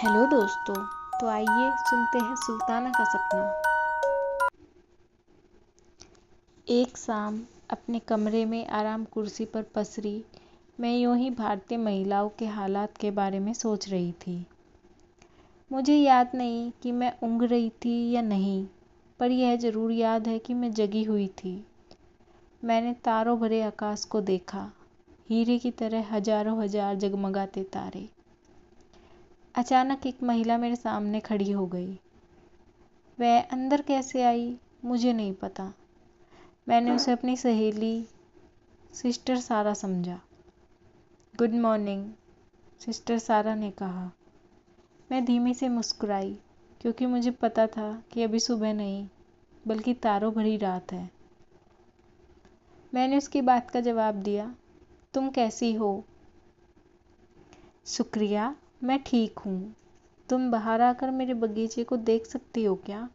Hello दोस्तों। तो आइए सुनते हैं सुल्ताना का सपना। एक शाम अपने कमरे में आराम कुर्सी पर पसरी मैं यूं ही भारतीय महिलाओं के हालात के बारे में सोच रही थी। मुझे याद नहीं कि मैं ऊँघ रही थी या नहीं, पर यह ज़रूर याद है कि मैं जगी हुई थी। मैंने तारों भरे आकाश को देखा, हीरे की तरह हजारों हजार जगमगाते तारे। अचानक एक महिला मेरे सामने खड़ी हो गई। वह अंदर कैसे आई मुझे नहीं पता। मैंने उसे अपनी सहेली सिस्टर सारा समझा। गुड मॉर्निंग, सिस्टर सारा ने कहा। मैं धीमी से मुस्कुराई, क्योंकि मुझे पता था कि अभी सुबह नहीं बल्कि तारों भरी रात है। मैंने उसकी बात का जवाब दिया, तुम कैसी हो? शुक्रिया, मैं ठीक हूँ। तुम बाहर आकर मेरे बगीचे को देख सकती हो क्या?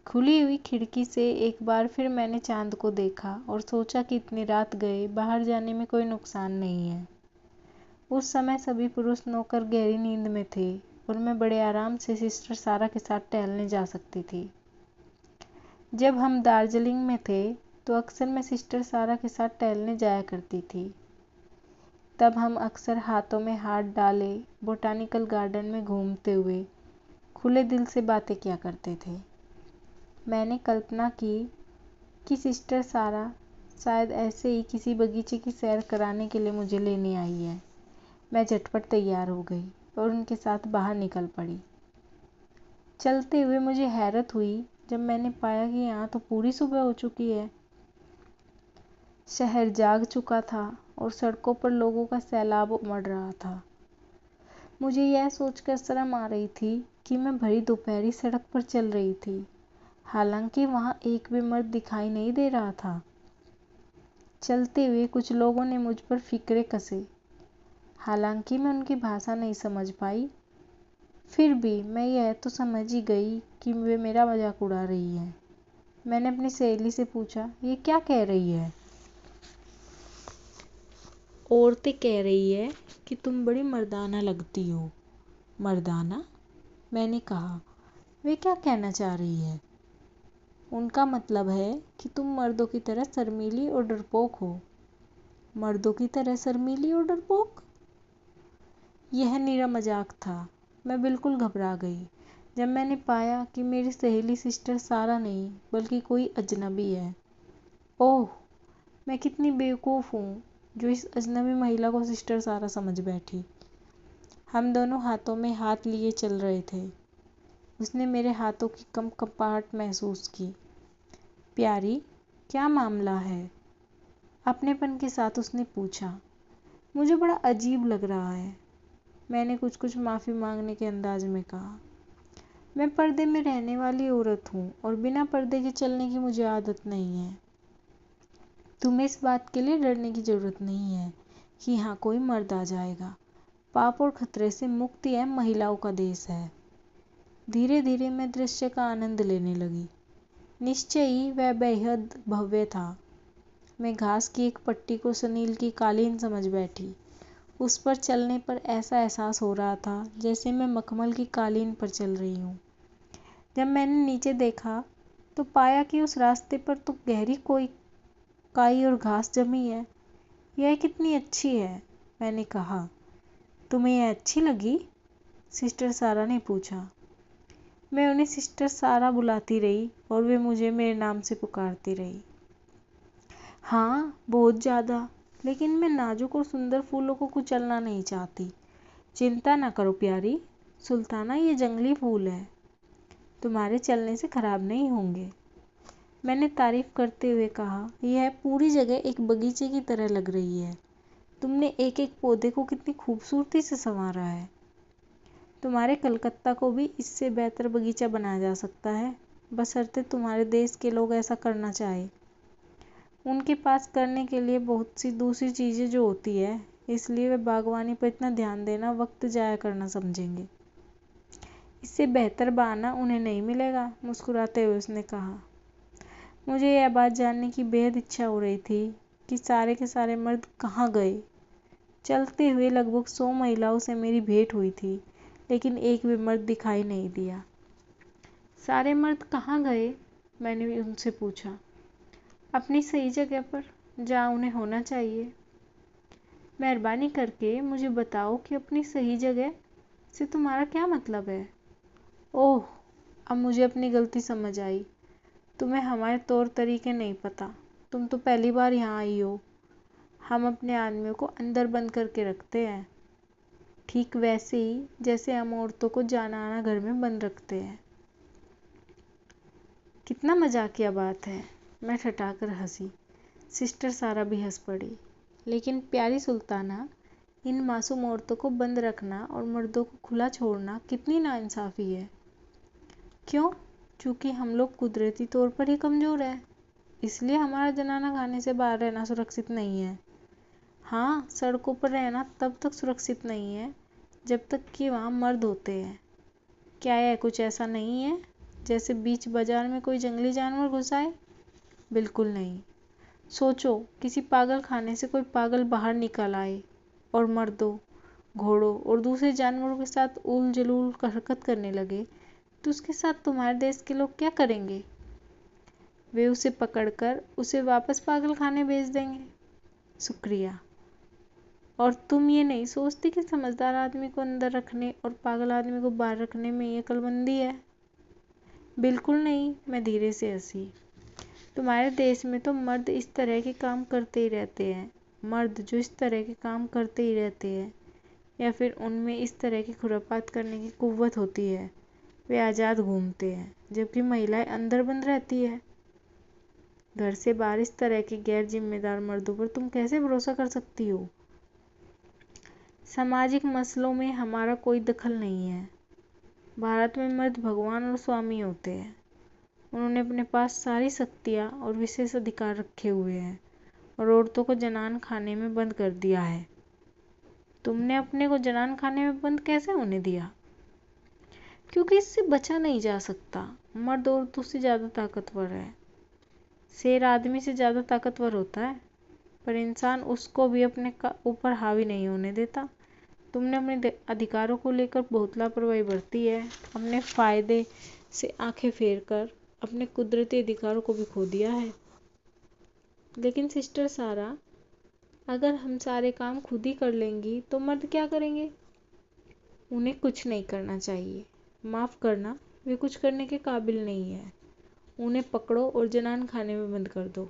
खुली हुई खिड़की से एक बार फिर मैंने चांद को देखा और सोचा कि इतनी रात गए बाहर जाने में कोई नुकसान नहीं है। उस समय सभी पुरुष नौकर गहरी नींद में थे और मैं बड़े आराम से सिस्टर सारा के साथ टहलने जा सकती थी। जब हम दार्जिलिंग में थे तो अक्सर मैं सिस्टर सारा के साथ टहलने जाया करती थी। तब हम अक्सर हाथों में हाथ डाले बोटानिकल गार्डन में घूमते हुए खुले दिल से बातें किया करते थे। मैंने कल्पना की कि सिस्टर सारा शायद ऐसे ही किसी बगीचे की सैर कराने के लिए मुझे लेने आई है। मैं झटपट तैयार हो गई और उनके साथ बाहर निकल पड़ी। चलते हुए मुझे हैरत हुई जब मैंने पाया कि यहाँ तो पूरी सुबह हो चुकी है। शहर जाग चुका था और सड़कों पर लोगों का सैलाब उमड़ रहा था। मुझे यह सोचकर शर्म आ रही थी कि मैं भरी दोपहरी सड़क पर चल रही थी, हालांकि वहाँ एक भी मर्द दिखाई नहीं दे रहा था। चलते हुए कुछ लोगों ने मुझ पर फिक्रे कसे, हालांकि मैं उनकी भाषा नहीं समझ पाई। फिर भी मैं यह तो समझ ही गई कि वे मेरा मजाक उड़ा रही है। मैंने अपनी सहेली से पूछा, ये क्या कह रही है? औरतें कह रही है कि तुम बड़ी मर्दाना लगती हो। मर्दाना? मैंने कहा। वे क्या कहना चाह रही है? उनका मतलब है कि तुम मर्दों की तरह शर्मीली और डरपोक हो। मर्दों की तरह शर्मीली और डरपोक? यह निरा मजाक था। मैं बिल्कुल घबरा गई जब मैंने पाया कि मेरी सहेली सिस्टर सारा नहीं बल्कि कोई अजनबी है। ओह, मैं कितनी बेवकूफ़ हूँ जो इस अजनबी महिला को सिस्टर सारा समझ बैठी। हम दोनों हाथों में हाथ लिए चल रहे थे। उसने मेरे हाथों की कंपकंपाहट महसूस की। प्यारी, क्या मामला है? अपनेपन के साथ उसने पूछा। मुझे बड़ा अजीब लग रहा है, मैंने कुछ कुछ माफ़ी मांगने के अंदाज में कहा। मैं पर्दे में रहने वाली औरत हूँ और बिना पर्दे के चलने की मुझे आदत नहीं है। तुम्हें इस बात के लिए डरने की ज़रूरत नहीं है कि यहाँ कोई मर्द आ जाएगा। पाप और खतरे से मुक्त यह महिलाओं का देश है। धीरे धीरे मैं दृश्य का आनंद लेने लगी। निश्चय ही वह बेहद भव्य था। मैं घास की एक पट्टी को सुनील की कालीन समझ बैठी। उस पर चलने पर ऐसा एहसास हो रहा था जैसे मैं मखमल की कालीन पर चल रही हूँ। जब मैंने नीचे देखा तो पाया कि उस रास्ते पर तो गहरी कोई काई और घास जमी है। यह कितनी अच्छी है, मैंने कहा। तुम्हें यह अच्छी लगी? सिस्टर सारा ने पूछा। मैं उन्हें सिस्टर सारा बुलाती रही और वे मुझे मेरे नाम से पुकारती रही। हाँ, बहुत ज़्यादा, लेकिन मैं नाजुक और सुंदर फूलों को कुचलना नहीं चाहती। चिंता ना करो प्यारी, सुल्ताना ये जंगली फूल है, तुम्हारे चलने से खराब नहीं होंगे। मैंने तारीफ करते हुए कहा, यह पूरी जगह एक बगीचे की तरह लग रही है। तुमने एक एक पौधे को कितनी खूबसूरती से संवारा है। तुम्हारे कलकत्ता को भी इससे बेहतर बगीचा बनाया जा सकता है, बशर्ते तुम्हारे देश के लोग ऐसा करना चाहे। उनके पास करने के लिए बहुत सी दूसरी चीज़ें जो होती है, इसलिए वे बागवानी पर इतना ध्यान देना वक्त जाया करना समझेंगे। इससे बेहतर बहाना उन्हें नहीं मिलेगा, मुस्कुराते हुए उसने कहा। मुझे यह बात जानने की बेहद इच्छा हो रही थी कि सारे के सारे मर्द कहाँ गए। चलते हुए लगभग 100 महिलाओं से मेरी भेंट हुई थी, लेकिन एक भी मर्द दिखाई नहीं दिया। सारे मर्द कहाँ गए? मैंने भी उनसे पूछा। अपनी सही जगह पर, जहाँ उन्हें होना चाहिए। मेहरबानी करके मुझे बताओ कि अपनी सही जगह से तुम्हारा क्या मतलब है? ओह, अब मुझे अपनी गलती समझ आई। तुम्हें हमारे तौर तरीके नहीं पता। तुम तो पहली बार यहाँ आई हो। हम अपने आदमियों को अंदर बंद करके रखते हैं, ठीक वैसे ही जैसे हम औरतों को जाना आना घर में बंद रखते हैं। कितना मजाकिया बात है। मैं ठठाकर हंसी। सिस्टर सारा भी हंस पड़ी। लेकिन प्यारी सुल्ताना, इन मासूम औरतों को बंद रखना और मर्दों को खुला छोड़ना कितनी नाइंसाफ़ी है। क्यों? चूँकि हम लोग कुदरती तौर पर ही कमज़ोर हैं, इसलिए हमारा जनाना खाने से बाहर रहना सुरक्षित नहीं है। हाँ, सड़कों पर रहना तब तक सुरक्षित नहीं है जब तक कि वहाँ मर्द होते हैं। क्या यह कुछ ऐसा नहीं है जैसे बीच बाजार में कोई जंगली जानवर घुस आए? बिल्कुल नहीं। सोचो, किसी पागल खाने से कोई पागल बाहर निकल आए और मर्दों, घोड़ों और दूसरे जानवरों के साथ उल जलूल हरकत करने लगे, तो उसके साथ तुम्हारे देश के लोग क्या करेंगे? वे उसे पकड़कर उसे वापस पागल खाने भेज देंगे। शुक्रिया। और तुम ये नहीं सोचती कि समझदार आदमी को अंदर रखने और पागल आदमी को बाहर रखने में ये अक्लमंदी है? बिल्कुल नहीं। मैं धीरे से हंसी। तुम्हारे देश में तो मर्द इस तरह के काम करते ही रहते हैं। मर्द जो इस तरह के काम करते ही रहते हैं, या फिर उनमें इस तरह की खुरापात करने की कुव्वत होती है, वे आज़ाद घूमते हैं, जबकि महिलाएं अंदर बंद रहती है। घर से बाहर इस तरह के गैर जिम्मेदार मर्दों पर तुम कैसे भरोसा कर सकती हो? सामाजिक मसलों में हमारा कोई दखल नहीं है। भारत में मर्द भगवान और स्वामी होते हैं। उन्होंने अपने पास सारी शक्तियाँ और विशेष अधिकार रखे हुए हैं और औरतों को जनान खाने में बंद कर दिया है। तुमने अपने को जनान खाने में बंद कैसे होने दिया? क्योंकि इससे बचा नहीं जा सकता। मर्द औरतों से ज़्यादा ताकतवर है। शेर आदमी से ज़्यादा ताकतवर होता है, पर इंसान उसको भी अपने ऊपर हावी नहीं होने देता। तुमने अपने अधिकारों को लेकर बहुत लापरवाही बरती है। अपने फ़ायदे से आंखें फेर कर अपने कुदरती अधिकारों को भी खो दिया है। लेकिन सिस्टर सारा, अगर हम सारे काम खुद ही कर लेंगी तो मर्द क्या करेंगे? उन्हें कुछ नहीं करना चाहिए। माफ़ करना, वे कुछ करने के काबिल नहीं है। उन्हें पकड़ो और जनान खाने में बंद कर दो।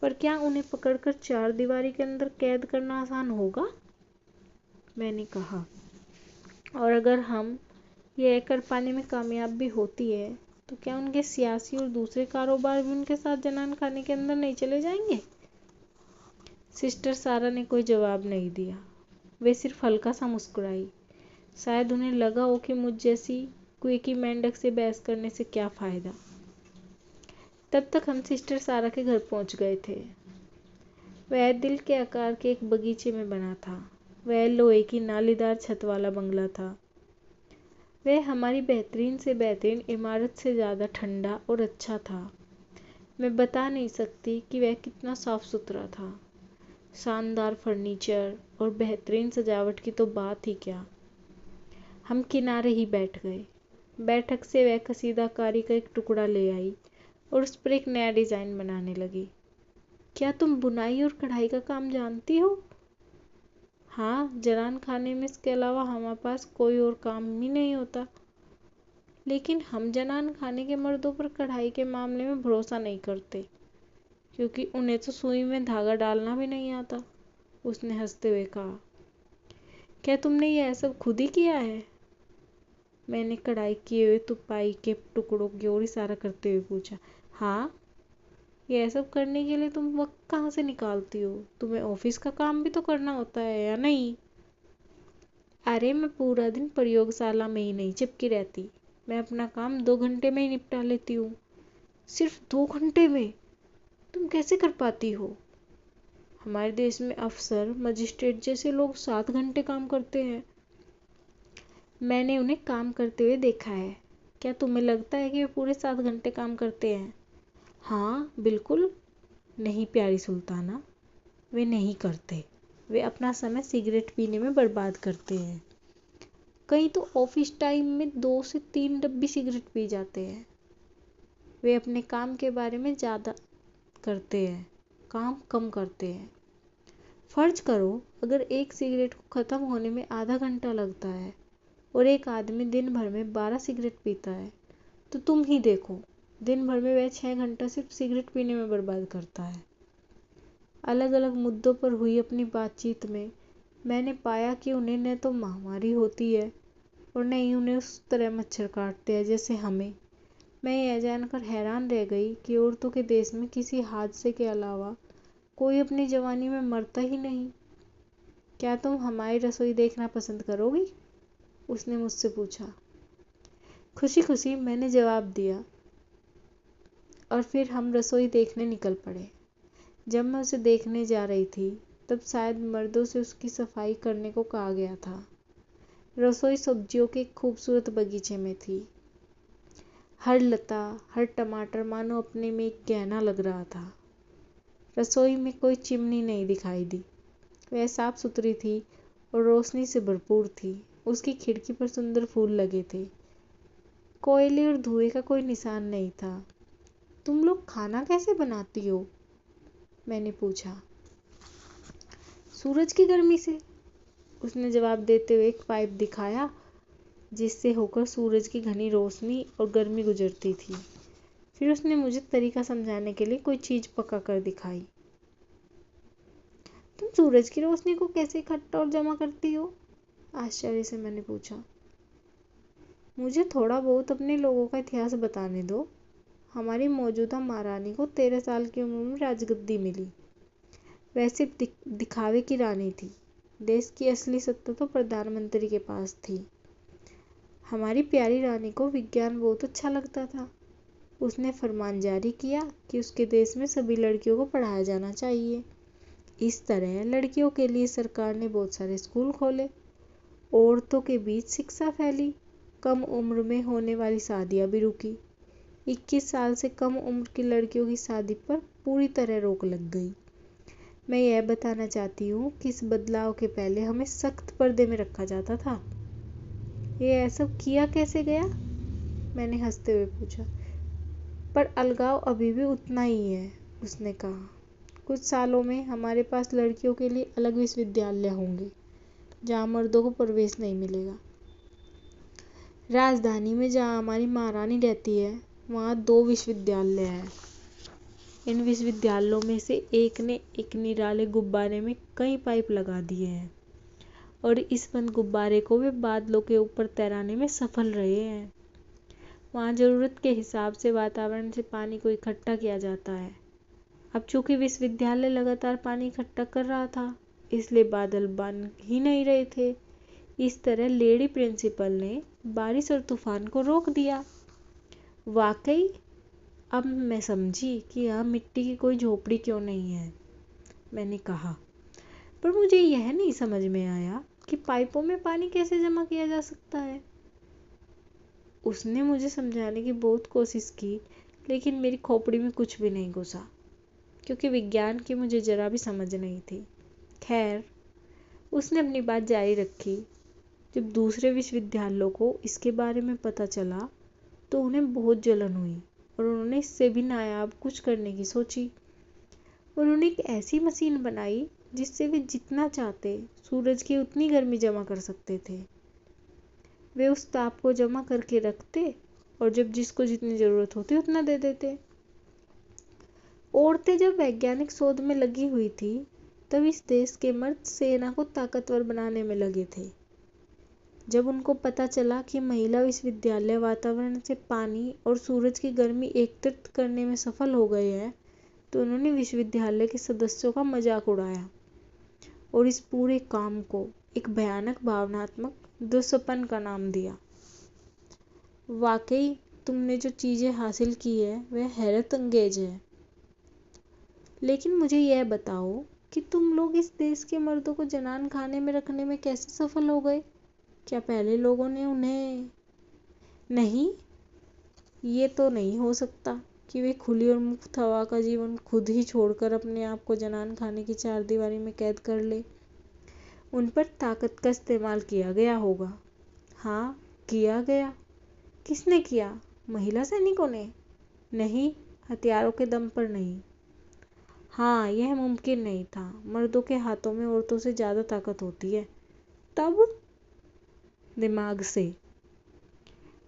पर क्या उन्हें पकड़कर चार दीवारी के अंदर कैद करना आसान होगा? मैंने कहा। और अगर हम यह कर पाने में कामयाब भी होती है, तो क्या उनके सियासी और दूसरे कारोबार भी उनके साथ जनान खाने के अंदर नहीं चले जाएंगे? सिस्टर सारा ने कोई जवाब नहीं दिया। वे सिर्फ हल्का सा मुस्कुराई। शायद उन्हें लगा हो कि मुझ जैसी क्विकी मेंढक से बहस करने से क्या फ़ायदा। तब तक हम सिस्टर सारा के घर पहुंच गए थे। वह दिल के आकार के एक बगीचे में बना था। वह लोहे की नालीदार छत वाला बंगला था। वह हमारी बेहतरीन से बेहतरीन इमारत से ज़्यादा ठंडा और अच्छा था। मैं बता नहीं सकती कि वह कितना साफ सुथरा था। शानदार फर्नीचर और बेहतरीन सजावट की तो बात ही क्या। हम किनारे ही बैठ गए। बैठक से वह कसीदाकारी का एक टुकड़ा ले आई और उस पर एक नया डिज़ाइन बनाने लगी। क्या तुम बुनाई और कढ़ाई का काम जानती हो? हाँ, जनान खाने में इसके अलावा हमारे पास कोई और काम ही नहीं होता। लेकिन हम जनान खाने के मर्दों पर कढ़ाई के मामले में भरोसा नहीं करते, क्योंकि उन्हें तो सुई में धागा डालना भी नहीं आता। उसने हंसते हुए कहा। क्या तुमने यह सब खुद ही किया है? मैंने कढ़ाई किए हुए तुपाई के टुकड़ों की ओर इशारा करते हुए पूछा। हाँ। यह सब करने के लिए तुम वक्त कहाँ से निकालती हो? तुम्हें ऑफिस का काम भी तो करना होता है, या नहीं? अरे, मैं पूरा दिन प्रयोगशाला में ही नहीं चिपकी रहती। मैं अपना काम 2 घंटे में ही निपटा लेती हूँ। सिर्फ 2 घंटे में? तुम कैसे कर पाती हो? हमारे देश में अफसर, मजिस्ट्रेट जैसे लोग 7 घंटे काम करते हैं। मैंने उन्हें काम करते हुए देखा है। क्या तुम्हें लगता है कि वे पूरे 7 घंटे काम करते हैं? हाँ, बिल्कुल नहीं प्यारी सुल्ताना, वे नहीं करते। वे अपना समय सिगरेट पीने में बर्बाद करते हैं। कई तो ऑफिस टाइम में 2 से 3 डब्बी सिगरेट पी जाते हैं। वे अपने काम के बारे में ज़्यादा करते हैं, काम कम करते हैं। फर्ज करो अगर एक सिगरेट को ख़त्म होने में आधा घंटा लगता है और एक आदमी दिन भर में 12 सिगरेट पीता है, तो तुम ही देखो दिन भर में वह 6 घंटा सिर्फ सिगरेट पीने में बर्बाद करता है। अलग अलग मुद्दों पर हुई अपनी बातचीत में मैंने पाया कि उन्हें न तो महामारी होती है और न ही उन्हें उस तरह मच्छर काटते हैं जैसे हमें। मैं यह जानकर हैरान रह गई कि औरतों के देश में किसी हादसे के अलावा कोई अपनी जवानी में मरता ही नहीं। क्या तुम हमारी रसोई देखना पसंद करोगी? उसने मुझसे पूछा। खुशी खुशी मैंने जवाब दिया और फिर हम रसोई देखने निकल पड़े। जब मैं उसे देखने जा रही थी तब शायद मर्दों से उसकी सफाई करने को कहा गया था। रसोई सब्जियों के एक खूबसूरत बगीचे में थी। हर लता, हर टमाटर मानो अपने में एक गहना लग रहा था। रसोई में कोई चिमनी नहीं दिखाई दी। वह साफ सुथरी थी और रोशनी से भरपूर थी। उसकी खिड़की पर सुंदर फूल लगे थे। कोयले और धुएं का कोई निशान नहीं था। तुम लोग खाना कैसे बनाती हो? मैंने पूछा। सूरज की गर्मी से, उसने जवाब देते हुए एक पाइप दिखाया जिससे होकर सूरज की घनी रोशनी और गर्मी गुजरती थी। फिर उसने मुझे तरीका समझाने के लिए कोई चीज पका कर दिखाई। तुम सूरज की रोशनी को कैसे इकट्ठा और जमा करती हो? आश्चर्य से मैंने पूछा। मुझे थोड़ा बहुत अपने लोगों का इतिहास बताने दो। हमारी मौजूदा महारानी को 13 साल की उम्र में राजगद्दी मिली। वह सिर्फ दिखावे की रानी थी। देश की असली सत्ता तो प्रधानमंत्री के पास थी। हमारी प्यारी रानी को विज्ञान बहुत अच्छा लगता था। उसने फरमान जारी किया कि उसके देश में सभी लड़कियों को पढ़ाया जाना चाहिए। इस तरह लड़कियों के लिए सरकार ने बहुत सारे स्कूल खोले। औरतों के बीच शिक्षा फैली। कम उम्र में होने वाली शादियां भी रुकी। 21 साल से कम उम्र की लड़कियों की शादी पर पूरी तरह रोक लग गई। मैं यह बताना चाहती हूँ कि इस बदलाव के पहले हमें सख्त पर्दे में रखा जाता था। ये ऐसा किया कैसे गया? मैंने हंसते हुए पूछा। पर अलगाव अभी भी उतना ही है, उसने कहा। कुछ सालों में हमारे पास लड़कियों के लिए अलग विश्वविद्यालय होंगे जहाँ मर्दों को प्रवेश नहीं मिलेगा। राजधानी में जहाँ हमारी महारानी रहती है वहाँ 2 विश्वविद्यालय हैं। इन विश्वविद्यालयों में से एक ने एक निराले गुब्बारे में कई पाइप लगा दिए हैं और इस बंद गुब्बारे को वे बादलों के ऊपर तैराने में सफल रहे हैं। वहाँ ज़रूरत के हिसाब से वातावरण से पानी को इकट्ठा किया जाता है। अब चूंकि विश्वविद्यालय लगातार पानी इकट्ठा कर रहा था इसलिए बादल बन ही नहीं रहे थे। इस तरह लेडी प्रिंसिपल ने बारिश और तूफान को रोक दिया। वाकई अब मैं समझी कि यहाँ मिट्टी की कोई झोपड़ी क्यों नहीं है, मैंने कहा। पर मुझे यह नहीं समझ में आया कि पाइपों में पानी कैसे जमा किया जा सकता है। उसने मुझे समझाने की बहुत कोशिश की लेकिन मेरी खोपड़ी में कुछ भी नहीं घुसा क्योंकि विज्ञान की मुझे जरा भी समझ नहीं थी। खैर, उसने अपनी बात जारी रखी। जब दूसरे विश्वविद्यालयों को इसके बारे में पता चला तो उन्हें बहुत जलन हुई और उन्होंने इससे भी नायाब कुछ करने की सोची। उन्होंने एक ऐसी मशीन बनाई जिससे वे जितना चाहते सूरज की उतनी गर्मी जमा कर सकते थे। वे उस ताप को जमा करके रखते और जब जिसको जितनी ज़रूरत होती उतना दे देते। औरतें जब वैज्ञानिक शोध में लगी हुई थी तब इस देश के मर्द सेना को ताकतवर बनाने में लगे थे। जब उनको पता चला कि महिला विश्वविद्यालय वातावरण से पानी और सूरज की गर्मी एकत्रित करने में सफल हो गए हैं तो उन्होंने विश्वविद्यालय के सदस्यों का मजाक उड़ाया और इस पूरे काम को एक भयानक भावनात्मक दुष्पन्न का नाम दिया। वाकई तुमने जो चीज़ें हासिल की है वह हैरत अंगेज है। लेकिन मुझे यह बताओ कि तुम लोग इस देश के मर्दों को जनान खाने में रखने में कैसे सफल हो गए? क्या पहले लोगों ने उन्हें? नहीं, ये तो नहीं हो सकता कि वे खुली और मुफ्त हवा का जीवन खुद ही छोड़कर अपने आप को जनान खाने की चारदीवारी में कैद कर ले। उन पर ताकत का इस्तेमाल किया गया होगा। हाँ, किया गया। किसने किया? महिला सैनिकों ने? नहीं, हथियारों के दम पर नहीं। हाँ, यह मुमकिन नहीं था। मर्दों के हाथों में औरतों से ज़्यादा ताकत होती है। तब? दिमाग से।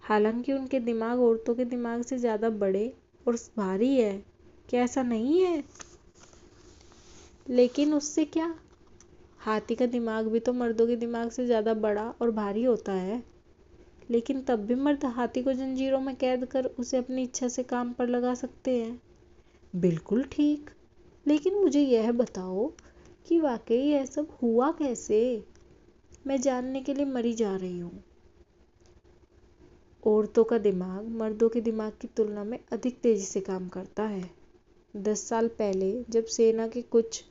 हालांकि उनके दिमाग औरतों के दिमाग से ज़्यादा बड़े और भारी है। क्या ऐसा नहीं है? लेकिन उससे क्या? हाथी का दिमाग भी तो मर्दों के दिमाग से ज़्यादा बड़ा और भारी होता है। लेकिन तब भी मर्द हाथी को जंजीरों में कैद कर उसे अपनी इच्छा से काम पर लगा सकते हैं। बिल्कुल ठीक। लेकिन मुझे यह बताओ कि वाकई यह सब हुआ कैसे? मैं जानने के लिए मरी जा रही हूँ। औरतों का दिमाग मर्दों के दिमाग की तुलना में अधिक तेजी से काम करता है। 10 साल पहले जब सेना के कुछ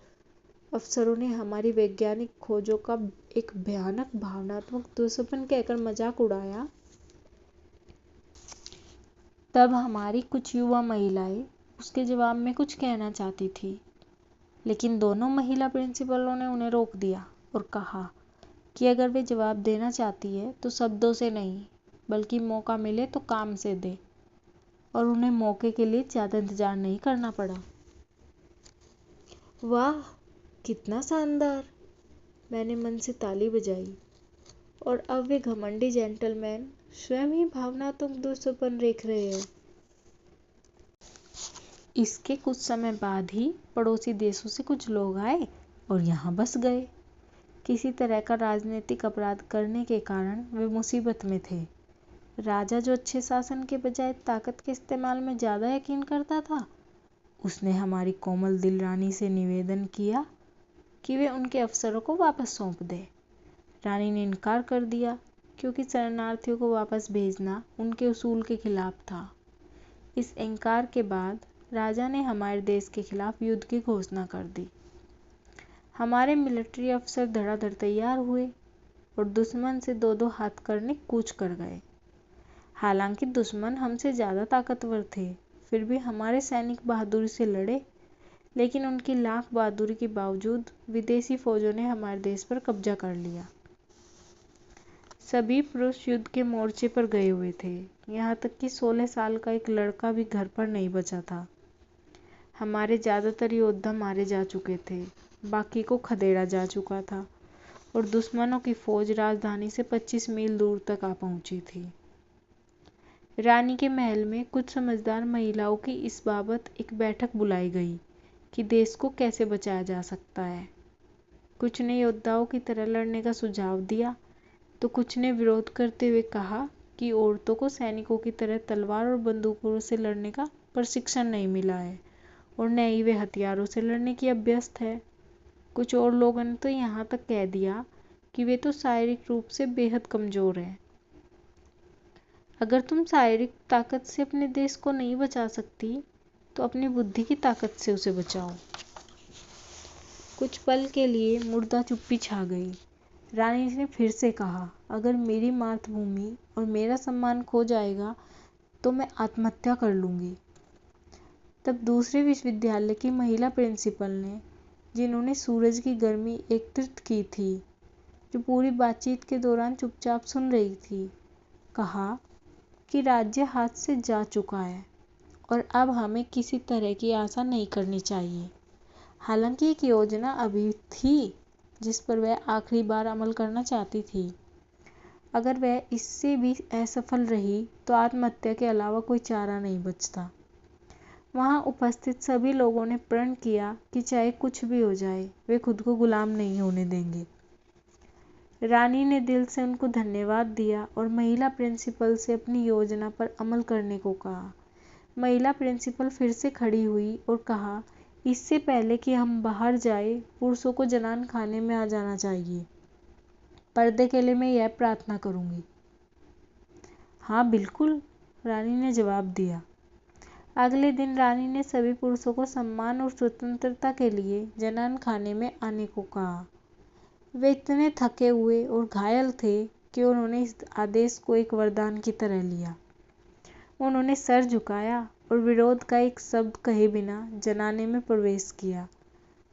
अफसरों ने हमारी वैज्ञानिक खोजों का एक भयानक भावनात्मक दुष्प्रचार कहकर मजाक उड़ाया, तब हमारी कुछ युवा महिलाएं उसके जवाब में कुछ कहना चाहती थी। लेकिन दोनों महिला प्रिंसिपलों ने उन्हें रोक दिया और कहा कि अगर वे जवाब देना चाहती है तो शब्दों से नहीं, बल्कि मौका मिले तो काम से दे। और उन्हें मौके के लिए ज़्यादा इंतजार नहीं करना पड़ा। वाह, कितना शानदार! मैंने मन से ताली बजाई। और अब वे घमंडी जेंटलमैन स्वयं ही भावनात्मक दुष्प्रचार देख रहे हैं। इसके कुछ समय बाद ही पड़ोसी देशों से कुछ लोग आए और यहाँ बस गए। किसी तरह का राजनीतिक अपराध करने के कारण वे मुसीबत में थे। राजा, जो अच्छे शासन के बजाय ताकत के इस्तेमाल में ज़्यादा यकीन करता था, उसने हमारी कोमल दिल रानी से निवेदन किया कि वे उनके अफसरों को वापस सौंप दे। रानी ने इनकार कर दिया क्योंकि शरणार्थियों को वापस भेजना उनके उसूल के खिलाफ था। इस इनकार के बाद राजा ने हमारे देश के खिलाफ युद्ध की घोषणा कर दी। हमारे मिलिट्री अफसर धड़ाधड़ तैयार हुए और दुश्मन से दो दो हाथ करने कूच कर गए। हालांकि दुश्मन हमसे ज़्यादा ताकतवर थे, फिर भी हमारे सैनिक बहादुरी से लड़े। लेकिन उनकी लाख बहादुरी के बावजूद विदेशी फौजों ने हमारे देश पर कब्जा कर लिया। सभी पुरुष युद्ध के मोर्चे पर गए हुए थे, यहाँ तक कि 16 साल का एक लड़का भी घर पर नहीं बचा था। हमारे ज़्यादातर योद्धा मारे जा चुके थे, बाकी को खदेड़ा जा चुका था और दुश्मनों की फौज राजधानी से 25 मील दूर तक आ पहुंची थी। रानी के महल में कुछ समझदार महिलाओं की इस बाबत एक बैठक बुलाई गई कि देश को कैसे बचाया जा सकता है। कुछ ने योद्धाओं की तरह लड़ने का सुझाव दिया तो कुछ ने विरोध करते हुए कहा कि औरतों को सैनिकों की तरह तलवार और बंदूकों से लड़ने का प्रशिक्षण नहीं मिला है और न ही वे हथियारों से लड़ने की अभ्यस्त है। कुछ और लोगों ने तो यहाँ तक कह दिया कि वे तो शारीरिक रूप से बेहद कमज़ोर हैं। अगर तुम शारीरिक ताकत से अपने देश को नहीं बचा सकती तो अपनी बुद्धि की ताकत से उसे बचाओ। कुछ पल के लिए मुर्दा चुप्पी छा गई। रानी ने फिर से कहा, अगर मेरी मातृभूमि और मेरा सम्मान खो जाएगा तो मैं आत्महत्या कर लूँगी। तब दूसरे विश्वविद्यालय की महिला प्रिंसिपल ने, जिन्होंने सूरज की गर्मी एकत्रित की थी, जो पूरी बातचीत के दौरान चुपचाप सुन रही थी, कहा कि राज्य हाथ से जा चुका है और अब हमें किसी तरह की आशा नहीं करनी चाहिए। हालांकि एक योजना अभी थी जिस पर वह आखिरी बार अमल करना चाहती थी। अगर वह इससे भी असफल रही तो आत्महत्या के अलावा कोई चारा नहीं बचता। वहाँ उपस्थित सभी लोगों ने प्रण किया कि चाहे कुछ भी हो जाए, वे खुद को गुलाम नहीं होने देंगे। रानी ने दिल से उनको धन्यवाद दिया और महिला प्रिंसिपल से अपनी योजना पर अमल करने को कहा। महिला प्रिंसिपल फिर से खड़ी हुई और कहा, इससे पहले कि हम बाहर जाए, पुरुषों को जनान खाने में आ जाना चाहिए। पर्दे के लिए मैं यह प्रार्थना करूंगी। हाँ बिल्कुल, रानी ने जवाब दिया। अगले दिन रानी ने सभी पुरुषों को सम्मान और स्वतंत्रता के लिए जनान खाने में आने को कहा। वे इतने थके हुए और घायल थे कि उन्होंने इस आदेश को एक वरदान की तरह लिया। उन्होंने सर झुकाया और विरोध का एक शब्द कहे बिना जनाने में प्रवेश किया।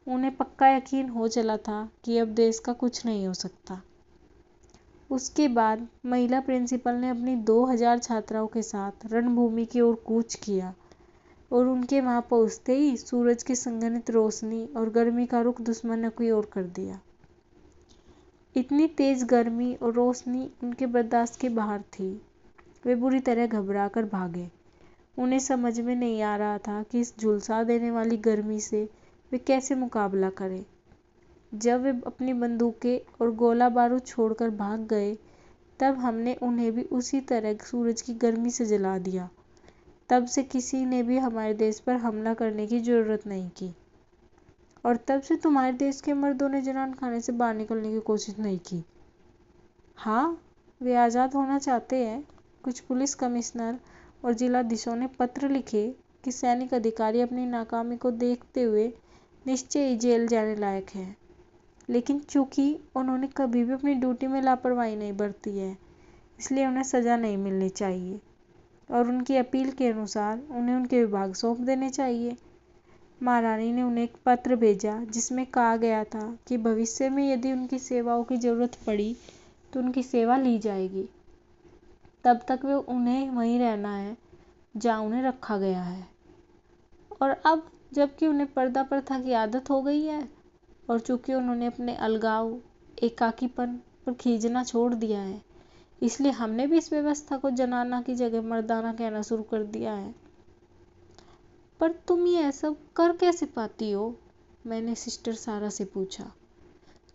उन्हें पक्का यकीन हो चला था कि अब देश का कुछ नहीं हो सकता। उसके बाद महिला प्रिंसिपल ने अपनी 2000 छात्राओं के साथ रणभूमि की ओर कूच किया और उनके वहां पहुंचते ही सूरज की संघनित रोशनी और गर्मी का रुख दुश्मनों की ओर कर दिया। इतनी तेज गर्मी और रोशनी उनके बर्दाश्त के बाहर थी। वे बुरी तरह घबरा कर भागे। उन्हें समझ में नहीं आ रहा था कि इस झुलसा देने वाली गर्मी से वे कैसे मुकाबला करें। जब वे अपनी बंदूकें और गोला बारूद छोड़कर भाग गए, तब हमने उन्हें भी उसी तरह सूरज की गर्मी से जला दिया। तब से किसी ने भी हमारे देश पर हमला करने की जरूरत नहीं की, और तब से तुम्हारे देश के मर्दों ने जनान खाने से बाहर निकलने की कोशिश नहीं की। हाँ, वे आज़ाद होना चाहते हैं। कुछ पुलिस कमिश्नर और जिलाधीशों ने पत्र लिखे कि सैनिक अधिकारी अपनी नाकामी को देखते हुए निश्चय ही जेल जाने लायक है, लेकिन चूंकि उन्होंने कभी भी अपनी ड्यूटी में लापरवाही नहीं बरती है, इसलिए उन्हें सजा नहीं मिलनी चाहिए और उनकी अपील के अनुसार उन्हें उनके विभाग सौंप देने चाहिए। महारानी ने उन्हें एक पत्र भेजा जिसमें कहा गया था कि भविष्य में यदि उनकी सेवाओं की जरूरत पड़ी तो उनकी सेवा ली जाएगी। तब तक वे उन्हें वहीं रहना है जहाँ उन्हें रखा गया है। और अब जबकि उन्हें पर्दा प्रथा की आदत हो गई है और चूंकि उन्होंने अपने अलगाव, एकाकीपन पर खींचना छोड़ दिया है, इसलिए हमने भी इस व्यवस्था को जनाना की जगह मर्दाना कहना शुरू कर दिया है। पर तुम ये सब कर कैसे पाती हो? मैंने सिस्टर सारा से पूछा।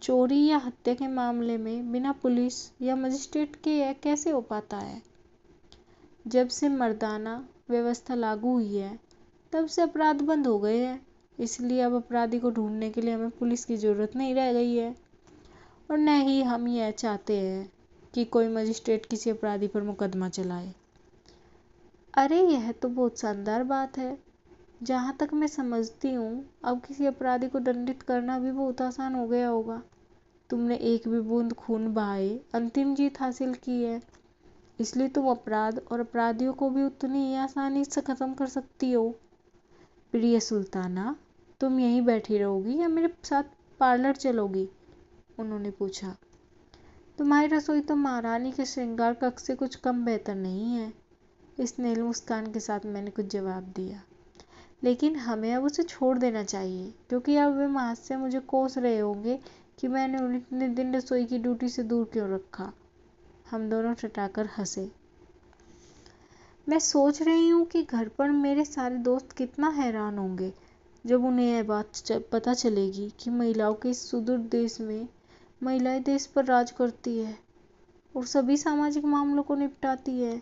चोरी या हत्या के मामले में बिना पुलिस या मजिस्ट्रेट के यह कैसे हो पाता है? जब से मर्दाना व्यवस्था लागू हुई है, तब से अपराध बंद हो गए हैं, इसलिए अब अपराधी को ढूंढने के लिए हमें पुलिस की जरूरत नहीं रह गई है, और न ही हम यह चाहते हैं कि कोई मजिस्ट्रेट किसी अपराधी पर मुकदमा चलाए। अरे, यह तो बहुत शानदार बात है। जहाँ तक मैं समझती हूँ, अब किसी अपराधी को दंडित करना भी बहुत आसान हो गया होगा। तुमने एक भी बूंद खून बहाए अंतिम जीत हासिल की है, इसलिए तुम अपराध और अपराधियों को भी उतनी ही आसानी से खत्म कर सकती हो। प्रिय सुल्ताना, तुम यहीं बैठी रहोगी या मेरे साथ पार्लर चलोगी? उन्होंने पूछा। तुम्हारी रसोई तो महारानी के श्रृंगार कक्ष से कुछ कम बेहतर नहीं है, स्नेह मुस्कान के साथ मैंने कुछ जवाब दिया। लेकिन हमें अब उसे छोड़ देना चाहिए, क्योंकि अब वे महज से मुझे कोस रहे होंगे कि मैंने उन्हें इतने दिन रसोई की ड्यूटी से दूर क्यों रखा। हम दोनों ठठाकर हंसे। मैं सोच रही हूँ कि घर पर मेरे सारे दोस्त कितना हैरान होंगे जब उन्हें यह बात पता चलेगी कि महिलाओं के इस सुदूर देश में महिलाएं देश पर राज करती है और सभी सामाजिक मामलों को निपटाती है,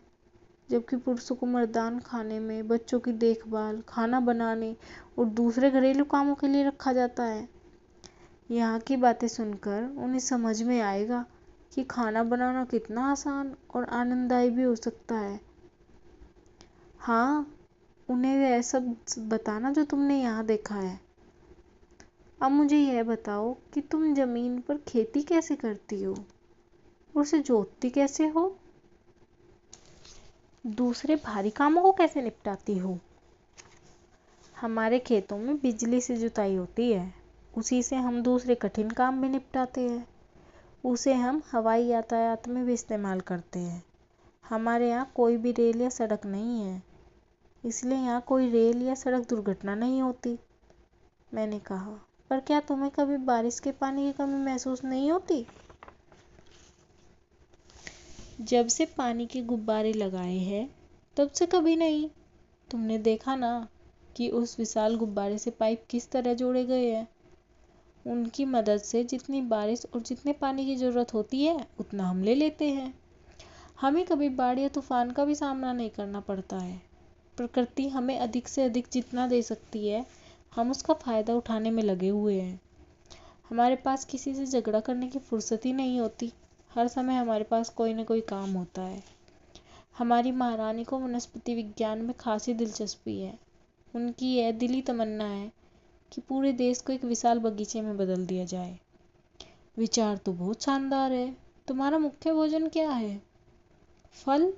जबकि पुरुषों को मर्दान खाने में, बच्चों की देखभाल, खाना बनाने और दूसरे घरेलू कामों के लिए रखा जाता है। यहाँ की बातें सुनकर उन्हें समझ में आएगा कि खाना बनाना कितना आसान और आनंददायी भी हो सकता है। हाँ, उन्हें वह सब बताना जो तुमने यहाँ देखा है। अब मुझे यह बताओ कि तुम जमीन पर खेती कैसे करती हो, उसे जोतती कैसे हो, दूसरे भारी कामों को कैसे निपटाती हो? हमारे खेतों में बिजली से जुताई होती है, उसी से हम दूसरे कठिन काम भी निपटाते हैं। उसे हम हवाई यातायात में भी इस्तेमाल करते हैं। हमारे यहाँ कोई भी रेल या सड़क नहीं है, इसलिए यहाँ कोई रेल या सड़क दुर्घटना नहीं होती। मैंने कहा, पर क्या तुम्हें कभी बारिश के पानी की कमी महसूस नहीं होती? जब से पानी के गुब्बारे लगाए हैं, तब से कभी नहीं। तुमने देखा ना कि उस विशाल गुब्बारे से पाइप किस तरह जोड़े गए हैं। उनकी मदद से जितनी बारिश और जितने पानी की जरूरत होती है, उतना हम ले लेते हैं। हमें कभी बाढ़ या तूफान का भी सामना नहीं करना पड़ता है। प्रकृति हमें अधिक से अधिक जितना दे सकती है, हम उसका फायदा उठाने में लगे हुए हैं। हमारे पास किसी से झगड़ा करने की फुर्सत ही नहीं होती। हर समय हमारे पास कोई न कोई काम होता है। हमारी महारानी को वनस्पति विज्ञान में खासी दिलचस्पी है। उनकी यह दिली तमन्ना है कि पूरे देश को एक विशाल बगीचे में बदल दिया जाए। विचार तो बहुत शानदार है। तुम्हारा मुख्य भोजन क्या है? फल?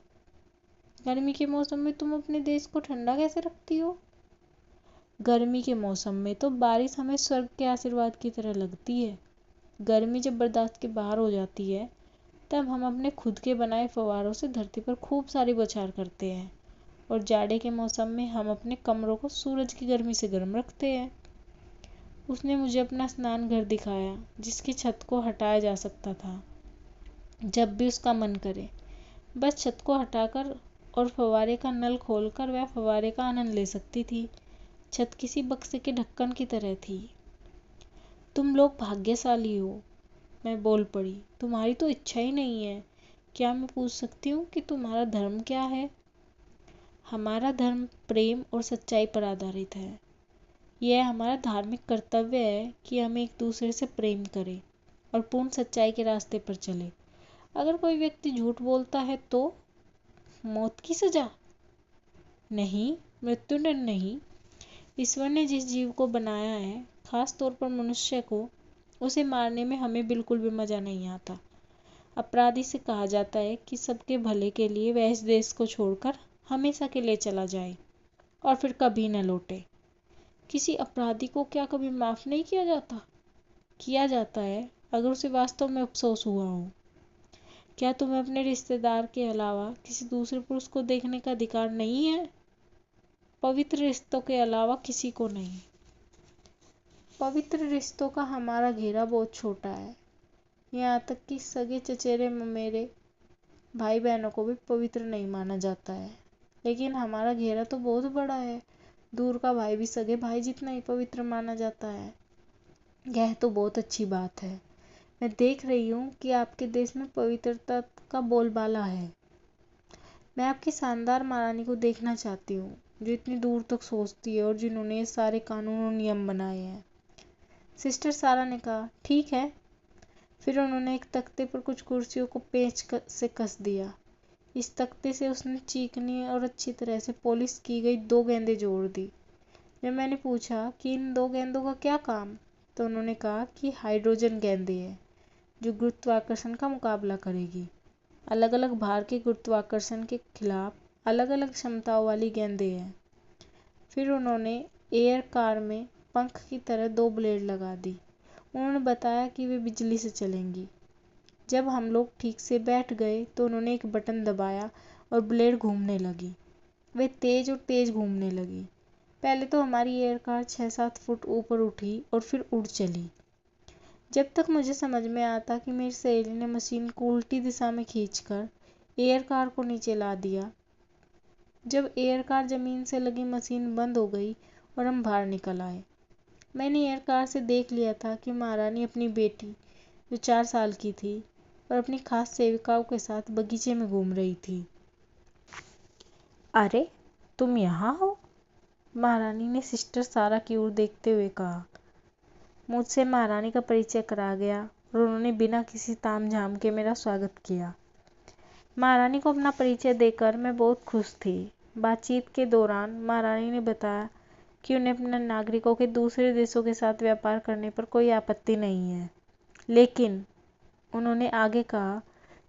गर्मी के मौसम में तुम अपने देश को ठंडा कैसे रखती हो? गर्मी के मौसम में तो बारिश हमें स्वर्ग के आशीर्वाद की तरह लगती है। गर्मी जब बर्दाश्त के बाहर हो जाती है, तब हम अपने खुद के बनाए फव्वारों से धरती पर खूब सारी बौछार करते हैं और जाड़े के मौसम में हम अपने कमरों को सूरज की गर्मी से गर्म रखते हैं। उसने मुझे अपना स्नान घर दिखाया जिसकी छत को हटाया जा सकता था जब भी उसका मन करे। बस छत को हटाकर और फव्वारे का नल खोलकर वह फव्वारे का आनंद ले सकती थी। छत किसी बक्से के ढक्कन की तरह थी। तुम लोग भाग्यशाली हो, मैं बोल पड़ी। तुम्हारी तो इच्छा ही नहीं है। क्या मैं पूछ सकती हूँ कि तुम्हारा धर्म क्या है? हमारा धर्म प्रेम और सच्चाई पर आधारित है। यह हमारा धार्मिक कर्तव्य है कि हम एक दूसरे से प्रेम करें और पूर्ण सच्चाई के रास्ते पर चले। अगर कोई व्यक्ति झूठ बोलता है तो मौत की सजा? नहीं, मृत्युदंड नहीं। ईश्वर ने जिस जीव को बनाया है, खास तौर पर मनुष्य को, उसे मारने में हमें बिल्कुल भी मजा नहीं आता। अपराधी से कहा जाता है कि सबके भले के लिए वह इस देश को छोड़कर हमेशा के लिए चला जाए और फिर कभी न लौटे। किसी अपराधी को क्या कभी माफ नहीं किया जाता? किया जाता है अगर उसे वास्तव में अफसोस हुआ हो। क्या तुम्हें अपने रिश्तेदार के अलावा किसी दूसरे पुरुष को देखने का अधिकार नहीं है? पवित्र रिश्तों के अलावा किसी को नहीं। पवित्र रिश्तों का हमारा घेरा बहुत छोटा है। यहाँ तक कि सगे चचेरे ममेरे भाई बहनों को भी पवित्र नहीं माना जाता है। लेकिन हमारा घेरा तो बहुत बड़ा है। दूर का भाई भी सगे भाई जितना ही पवित्र माना जाता है। यह तो बहुत अच्छी बात है। मैं देख रही हूँ कि आपके देश में पवित्रता का बोलबाला है। मैं आपकी शानदार महारानी को देखना चाहती हूँ जो इतनी दूर तक सोचती है और जिन्होंने ये सारे कानून और नियम बनाए हैं। सिस्टर सारा ने कहा, ठीक है। फिर उन्होंने एक तख्ते पर कुछ कुर्सियों को पेंच से कस दिया। इस तख्ते से उसने चिकनी और अच्छी तरह से पॉलिश की गई 2 गेंदें जोड़ दी। जब मैंने पूछा कि इन 2 गेंदों का क्या काम, तो उन्होंने कहा कि हाइड्रोजन गेंदें हैं जो गुरुत्वाकर्षण का मुकाबला करेगी। अलग अलग भार के गुरुत्वाकर्षण के खिलाफ अलग अलग क्षमताओं वाली गेंदें हैं। फिर उन्होंने एयर कार में पंख की तरह 2 ब्लेड लगा दी। उन्होंने बताया कि वे बिजली से चलेंगी। जब हम लोग ठीक से बैठ गए तो उन्होंने एक बटन दबाया और ब्लेड घूमने लगी। वे तेज और तेज घूमने लगी। पहले तो हमारी एयर कार 6-7 फुट ऊपर उठी और फिर उड़ चली। जब तक मुझे समझ में आता कि मेरी सहेली ने मशीन को उल्टी दिशा में खींचकर एयर कार को नीचे ला दिया। जब एयर कार जमीन से लगी मशीन बंद हो गई और हम बाहर निकल आए। मैंने एयर कार से देख लिया था कि महारानी अपनी बेटी जो 4 साल की थी और अपनी खास सेविकाओं के साथ बगीचे में घूम रही थी। अरे, तुम यहाँ हो? महारानी ने सिस्टर सारा की ओर देखते हुए कहा। मुझसे महारानी का परिचय करा गया और उन्होंने बिना किसी तामझाम के मेरा स्वागत किया। महारानी को अपना परिचय देकर मैं बहुत खुश थी। बातचीत के दौरान महारानी ने बताया कि उन्हें अपने नागरिकों के दूसरे देशों के साथ व्यापार करने पर कोई आपत्ति नहीं है, लेकिन उन्होंने आगे कहा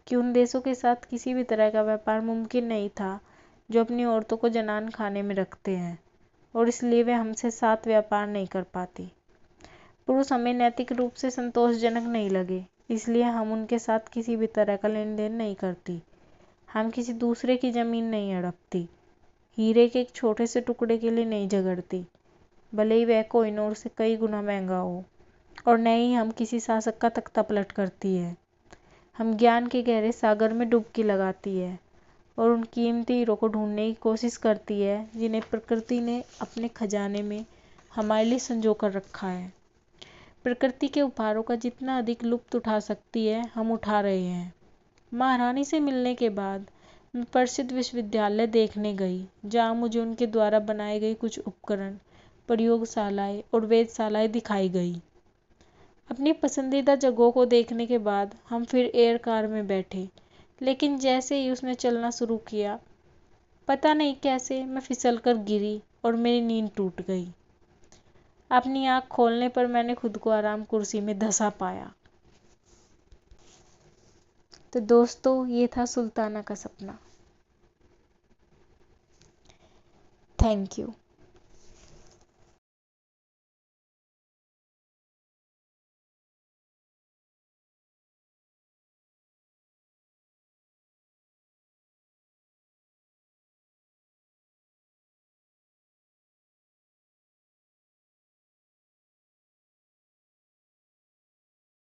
कि उन देशों के साथ किसी भी तरह का व्यापार मुमकिन नहीं था जो अपनी औरतों को जनान खाने में रखते हैं और इसलिए वे हमसे साथ व्यापार नहीं कर पाती। पुरुष हमें नैतिक रूप से संतोषजनक नहीं लगे, इसलिए हम उनके साथ किसी भी तरह का लेन देन नहीं करती। हम किसी दूसरे की ज़मीन नहीं हड़पती, हीरे के एक छोटे से टुकड़े के लिए नहीं झगड़ती, भले ही वह कोहिनूर से कई गुना महंगा हो, और न ही हम किसी शासक का तख्ता पलट करती है। हम ज्ञान के गहरे सागर में डुबकी लगाती है और उन कीमती हीरों को ढूंढने की कोशिश करती है जिन्हें प्रकृति ने अपने खजाने में हमारे लिए संजो कर रखा है। प्रकृति के उपहारों का जितना अधिक लुत्फ उठा सकती है हम उठा रहे हैं। महारानी से मिलने के बाद मैं प्रसिद्ध विश्वविद्यालय देखने गई, जहाँ मुझे उनके द्वारा बनाए गए कुछ उपकरण, प्रयोगशालाएं और वेधशालाएं दिखाई गई। अपनी पसंदीदा जगहों को देखने के बाद हम फिर एयर कार में बैठे, लेकिन जैसे ही उसने चलना शुरू किया, पता नहीं कैसे मैं फिसल कर गिरी और मेरी नींद टूट गई। अपनी आँख खोलने पर मैंने खुद को आराम कुर्सी में धंसा पाया। तो दोस्तों, ये था सुल्ताना का सपना। Thank you.